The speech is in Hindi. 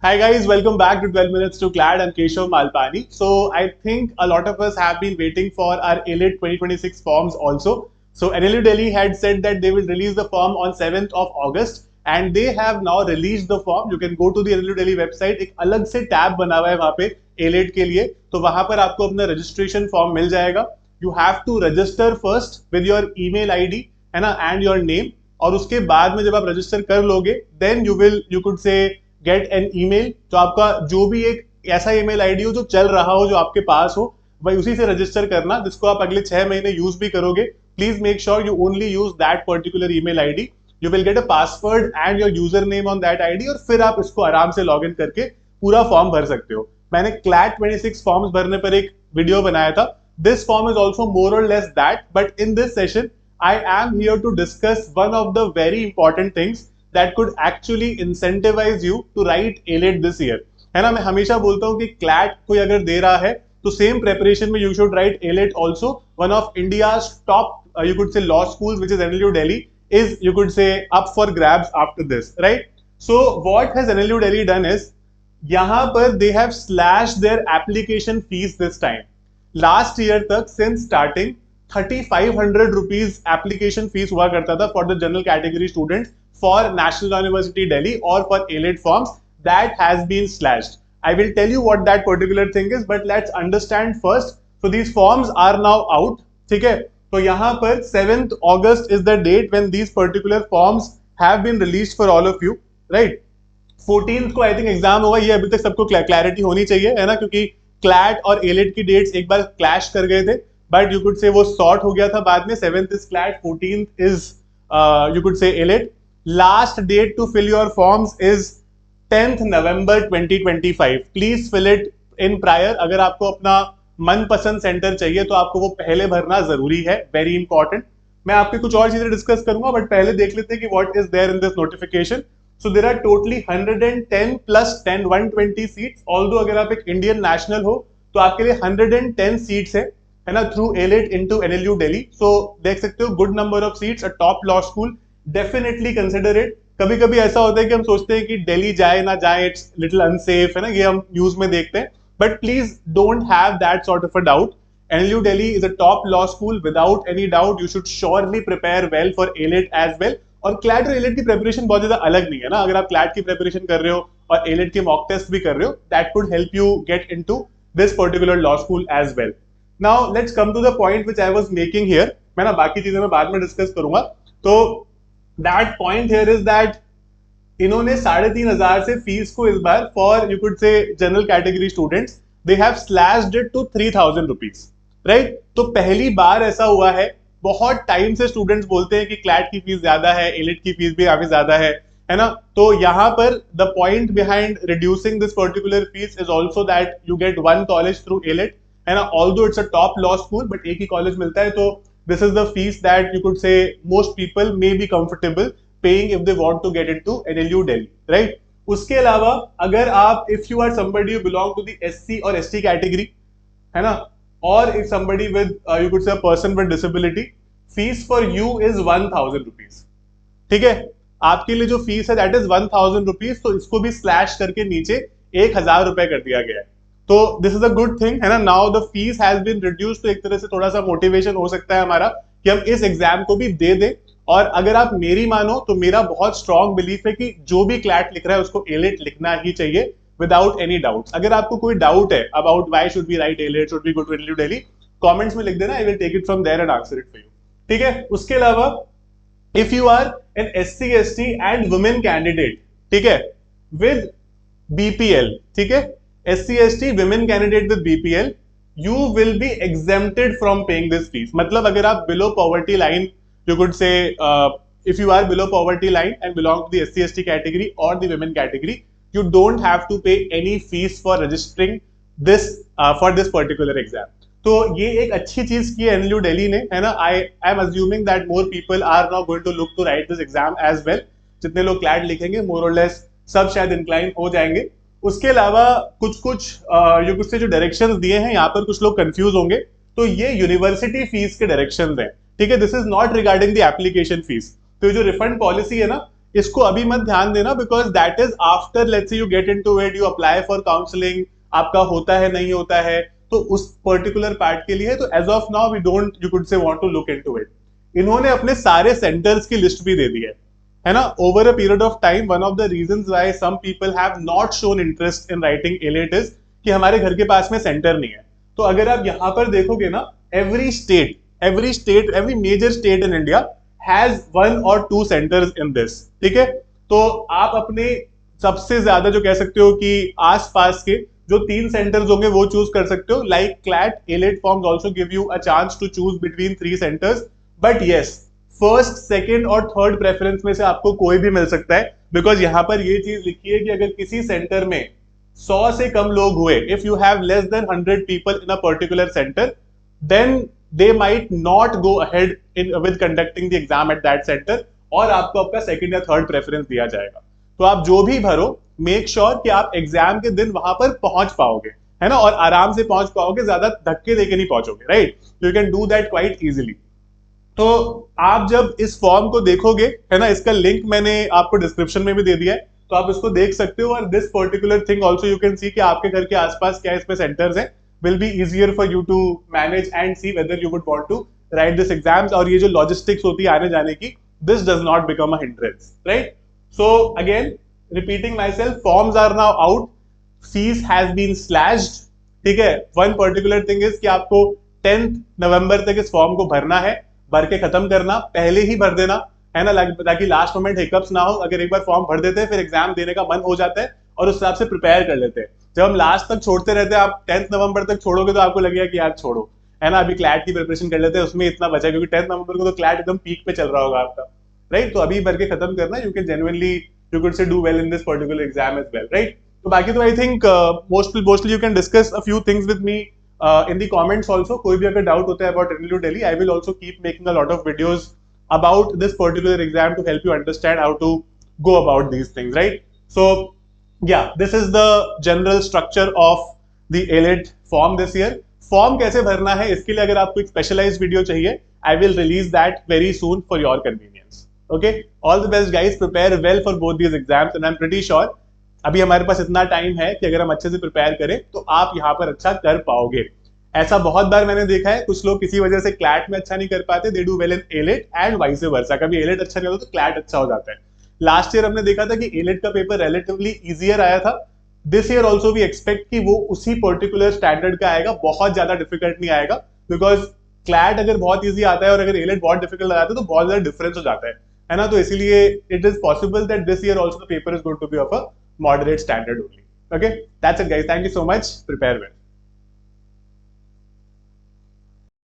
Hi guys, welcome back to 12 Minutes to CLAD. I'm Keshav Malpani. So I think a lot of us have been waiting for our ALIT 2026 forms also. So NLU Delhi had said that they will release the form on 7th of August and they have now released the form. You can go to the NLU Delhi website. एक अलग से टैब बना हुआ है वहाँ पे ALIT के लिए, तो वहाँ पर आपको अपना रजिस्ट्रेशन फॉर्म मिल जाएगा. You have to register first with your email ID है ना and your name. और उसके बाद में जब आप रजिस्टर कर लोगे then you could say get an email. तो आपका जो भी एक ऐसा ईमेल आईडी हो जो चल रहा हो, जो आपके पास हो, भाई उसी से रजिस्टर करना, जिसको आप अगले 6 महीने यूज भी करोगे. Please make sure you only use that particular email ID. You will get a password and your user name on that ID और फिर आप इसको आराम से लॉग इन करके पूरा फॉर्म भर सकते हो. मैंने क्लैट 26 फॉर्म्स भरने पर एक वीडियो बनाया था. This form is also more और less that, but in this session I am here to discuss one of the very important things that could actually incentivize you to write ALIT this year. है ना, मैं हमेशा बोलता हूँ कि CLAT कोई अगर दे रहा है तो सेम प्रेपरेशन में you should write ALIT also. One of India's top you could say law schools, which is NLU Delhi, is you could say up for grabs after this, right? So what has NLU Delhi done is यहाँ पर they have slashed their application fees this time. Last year तक since starting 3500 rupees application fees हुआ करता था for the general category students for National University Delhi or for ALIT forms. That has been slashed. I will tell you what that particular thing is, but let's understand first. So these forms are now out. ठीक है, तो यहाँ पर 7th August is the date when these particular forms have been released for all of you, right? 14th को I think एग्जाम होगा. ये अभी तक सबको क्लैरिटी होनी चाहिए, है ना, क्योंकि क्लैट और एलिट की डेट्स एक बार क्लैश कर गए थे, बट यू कुड से वो सॉर्ट हो गया था बाद में. 7th is CLAT, 14th is you could say AILET. Last date to fill your forms is 10th November 2025. Please fill it in prior. अगर आपको अपना मनपसंद सेंटर चाहिए तो आपको वो पहले भरना जरूरी है, वेरी इंपॉर्टेंट. मैं आपके कुछ और चीजें डिस्कस करूंगा, बट पहले देख लेते हैं कि what is there in this notification. So there are totally 110 प्लस 10 120 सीट्स. ऑल्दो अगर आप एक इंडियन नेशनल हो तो आपके लिए 110 सीट्स है ना, through ALIT into NLU Delhi. सो देख सकते हो, good number of seats, a top law school. Definitely consider it. कभी कभी ऐसा होता है कि हम सोचते हैं कि दिल्ली जाए ना जाए, इट्स लिटिल अनसेफ, है ना, ये हम न्यूज में देखते हैं, but please don't have that sort of a doubt. NLU Delhi is a top law school without any doubt. You should surely prepare well for ALIT as well. और क्लैट और ALIT की प्रिपरेशन बहुत ज्यादा अलग नहीं है ना. अगर आप क्लैट की प्रिपरेशन कर रहे हो और ALIT के मॉक टेस्ट भी कर रहे हो, that could help you get into this particular law school as well. Now let's come to the point which I was making here. मैं ना बाकी चीजें मैं बाद में डिस्कस करूंगा. तो that point here is that इन्होंने 3500 से फीस को इस बार for you could say general category students they have slashed it to 3000 rupees, right. तो पहली बार ऐसा हुआ है. बहुत टाइम से स्टूडेंट्स बोलते हैं कि क्लैट की फीस ज्यादा है, एलिट की फीस भी काफी ज्यादा है ना. तो यहाँ पर the point behind reducing this particular fees is also that you get one college through AILET, है ना. Although it's a top law school, but एक ही कॉलेज मिलता है. तो this is the fees that you could say most people may be comfortable paying if they want to get into NLU Delhi, right. उसके अलावा अगर आप if you are somebody you belong to the SC और ST कैटेगरी, है ना, और if somebody with you could से person with disability, fees for you is 1000 rupees. ठीक है, आपके लिए जो फीस है दैट इज 1000 रुपीज. तो इसको भी स्लैश करके नीचे 1000 रुपए कर दिया गया है. तो this is a good thing, है ना. Now the fees has been reduced. तो एक तरह से थोड़ा सा मोटिवेशन हो सकता है हमारा कि हम इस एग्जाम को भी दे दें. और अगर आप मेरी मानो तो मेरा बहुत स्ट्रॉन्ग बिलीफ है कि जो भी क्लैट लिख रहा है उसको एलिट लिखना ही चाहिए विदाउट एनी डाउट्स. अगर आपको कोई डाउट है about why should we write AILET, should we go to NLU Delhi, comments में लिख देना. I will take it from there and answer it for you. ठीक है. उसके अलावा if you are an SC ST and women candidate, ठीक है, विद BPL, ठीक है, SC ST women candidate with BPL, you will be exempted from paying this fees. मतलब अगर आप below poverty line, you could say if you are below poverty line and belong to the SC ST category or the women category, you don't have to pay any fees for registering this for this particular exam. तो ये एक अच्छी चीज की है NLU Delhi ने, है ना. I am assuming that more people are now going to look to write this exam as well. जितने लोग क्लैट लिखेंगे more or less सब शायद incline हो जाएंगे. उसके अलावा कुछ यू कुछ से जो डायरेक्शंस दिए हैं यहाँ पर कुछ लोग कंफ्यूज होंगे. तो ये यूनिवर्सिटी फीस के डायरेक्शंस हैं, ठीक है. This is not regarding the application fees. तो जो रिफंड पॉलिसी है ना, इसको अभी मत ध्यान देना, because that is after let's say you get into it, you apply for counselling, आपका होता है नहीं होता है, तो उस पर्टिकुलर पार्ट के लिए। तो as of now we don't, you could say want to look into it. इन्होंने अपने सारे सेंटर्स की लिस्ट भी दे दी है ना। Over a period of time one of the reasons why some people have not shown interest in writing AILET is कि हमारे घर के पास में सेंटर नहीं है। तो अगर आप यहां पर देखोगे ना, every state, every major state in India has 1 or 2 centers in this, ठीक है। तो आप अपने सबसे ज्यादा जो कह सकते हो कि आसपास के जो 3 सेंटर्स होंगे वो चूज कर सकते हो। Like CLAT, AILET forms also give you a chance to choose between 3 centres, but yes, first, second और थर्ड प्रेफरेंस में से आपको कोई भी मिल सकता है, बिकॉज यहां पर ये चीज लिखी है कि अगर किसी सेंटर में 100 से कम लोग हुए, if you have less than 100 people in a particular centre, then they might not go ahead with conducting the exam at that center, और आपको आपका सेकंड या थर्ड प्रेफरेंस दिया जाएगा। तो आप जो भी भरो, मेक श्योर कि आप एग्जाम के दिन वहां पर पहुंच पाओगे, है ना, और आराम से पहुंच पाओगे, ज्यादा धक्के देके नहीं पहुंचोगे, right. You can do that quite easily. तो आप जब इस फॉर्म को देखोगे, है ना, इसका लिंक मैंने आपको डिस्क्रिप्शन में भी दे दिया है, तो आप इसको देख सकते हो। और this particular thing also you can see कि आपके घर के आसपास क्या इसमें सेंटर्स हैं, will be easier for you to manage and see whether you would want to write this exams। और ये जो logistics होती है आने जाने की, this does not become a hindrance, right? So again, repeating myself, forms are now out, fees has been slashed, ठीक है। one particular thing is कि आपको 10th नवंबर तक इस फॉर्म को भरना है, भर के खत्म करना, पहले ही भर देना, है ना, ताकि लास्ट मोमेंट हिकअप्स ना हो। अगर एक बार फॉर्म भर देते हैं फिर एग्जाम देने का मन हो जाता है और उस हिसाब से प्रिपेयर कर लेते हैं। जब हम लास्ट तक छोड़ते रहते हैं, आप 10th नवंबर तक छोड़ोगे तो आपको लगेगा कि यार छोड़ो, है ना, अभी क्लैट की प्रिपरेशन कर लेते हैं, उसमें इतना बचा, क्योंकि 10th नवंबर को तो क्लैट एकदम पीक पे चल रहा होगा आपका, राइट। तो अभी भर के खत्म करना, you can genuinely, you could say do well in this particular exam as well, right. तो बाकी तो I think mostly you can discuss a few things with me in the comments also. कोई भी अगर डाउट होता है about NLU Delhi, I will also keep making a lot of videos about this particular exam to help you understand how to go about these things, right? So yeah, this is the general structure of the AILET form this year. Form कैसे भरना है, इसके लिए अगर आपको एक स्पेशलाइज्ड वीडियो चाहिए, I will release that very soon for your convenience. Okay, all the best guys, prepare well for both these exams and I'm pretty sure अभी हमारे पास इतना टाइम है कि अगर हम अच्छे से प्रिपेयर करें तो आप यहाँ पर अच्छा कर पाओगे। ऐसा बहुत बार मैंने देखा है, कुछ लोग किसी वजह से क्लैट में अच्छा नहीं कर पाते, they do well in elite and vice versa. कभी एलिट अच्छा नहीं होता तो क्लैट अच्छा हो जाता है। लास्ट ईयर हमने देखा था कि एलिट का पेपर रिलेटिवली इजियर आया था। This year also we expect कि वो उसी पर्टिकुलर स्टैंडर्ड का आएगा, बहुत ज्यादा डिफिकल्ट नहीं आएगा, बिकॉज क्लैट अगर बहुत ईजी आता है और अगर एलिट बहुत डिफिकल्ट आता है तो बहुत ज्यादा डिफरेंस हो जाता है ना। तो इसीलिए it is possible that this year also the paper is going to be of a moderate standard only. Okay, that's it guys, thank you so much, prepare well.